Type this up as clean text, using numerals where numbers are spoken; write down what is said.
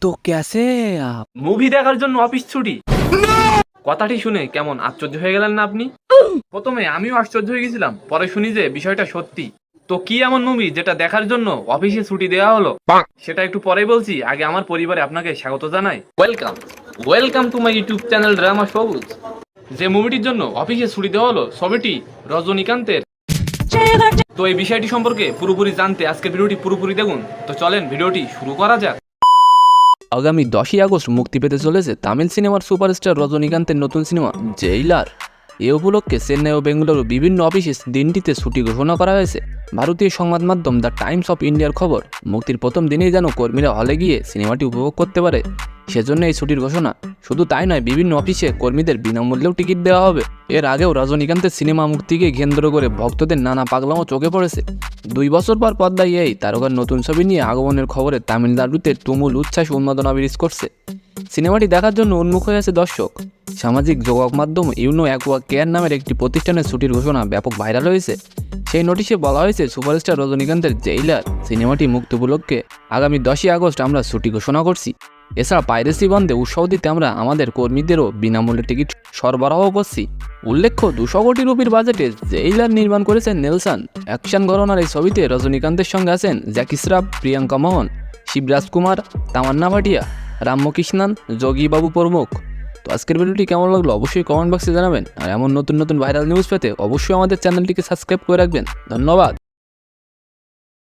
तो कैसे आप? মুভি দেখার জন্য অফিস ছুটি? কথাটি শুনে কেমন আশ্চর্য হয়ে গেলেন না আপনি? প্রথমে আমিও আশ্চর্য হয়ে গেছিলাম, পরে শুনি যে বিষয়টা সত্যি। তো কি এমন মুভি যেটা দেখার জন্য অফিসে ছুটি দেওয়া হলো, সেটা একটু পরেই বলছি। আগে আমার পরিবারে আপনাকে স্বাগত জানাই। Welcome to my YouTube channel drama সবুজ। যে মুভিটির জন্য অফিসে ছুটি দেওয়া হলো, ছবিটি রজনীকান্তের। তো এই বিষয়টি সম্পর্কে পুরোপুরি জানতে আজকের ভিডিওটি পুরোপুরি দেখুন। তো চলেন ভিডিওটি শুরু করা যাক। আগামী 10ই আগস্ট মুক্তি পেতে চলেছে তামিল সিনেমার সুপারস্টার রজনীকান্তের নতুন সিনেমা জেইলার। এ উপলক্ষে চেন্নাই ও বেঙ্গালুরু বিভিন্ন অফিসে দিনটিতে ছুটি ঘোষণা করা হয়েছে। ভারতীয় সংবাদ মাধ্যম দ্য টাইমস অফ ইন্ডিয়ার খবর, মুক্তির প্রথম দিনেই যেন কর্মীরা হলে গিয়ে সিনেমাটি উপভোগ করতে পারে, সেজন্য এই ছুটির ঘোষণা। শুধু তাই নয়, বিভিন্ন অফিসে কর্মীদের বিনামূল্যেও টিকিট দেওয়া হবে। এর আগেও রজনীকান্তের সিনেমা মুক্তিকে কেন্দ্র করে ভক্তদের নানা পাগলামো চোখে পড়েছে। 2 বছর পর পর্দায় এই তারকার নতুন ছবি নিয়ে আগমনের খবরে তামিলনাড়ুতে তুমুল উচ্ছ্বাস উন্মাদনা বিরাজ করছে। সিনেমাটি দেখার জন্য উন্মুখ হয়ে আছে দর্শক। সামাজিক যোগাযোগ মাধ্যম ইউনো অ্যাকোয়া কেয়ার নামের একটি প্রতিষ্ঠানের ছুটির ঘোষণা ব্যাপক ভাইরাল হয়েছে। সেই নোটিশে বলা হয়েছে, সুপারস্টার রজনীকান্তের জেইলার সিনেমাটি মুক্তি উপলক্ষে আগামী 10ই আগস্ট আমরা ছুটি ঘোষণা করছি। এছাড়া পাইরেসি বন্ধে উৎসাহ দিতে আমরা আমাদের কর্মীদেরও বিনামূল্যে টিকিট সরবরাহ করছি। উল্লেখ্য, 200 কোটি রুপির বাজেটে জেইলার নির্মাণ করেছেন নেলসন। অ্যাকশন ঘরানার এই ছবিতে রজনীকান্তের সঙ্গে আছেন জ্যাকি শ্রফ, প্রিয়াঙ্কা মোহন, শিবরাজ কুমার, তামান্না ভাটিয়া, রামকৃষ্ণন, যোগী বাবু প্রমুখ। তো আজকের ভিডিওটি কেমন লাগলো অবশ্যই কমেন্ট বক্সে জানাবেন। আর এমন নতুন নতুন ভাইরাল নিউজ পেতে অবশ্যই আমাদের চ্যানেলটিকে সাবস্ক্রাইব করে রাখবেন। ধন্যবাদ।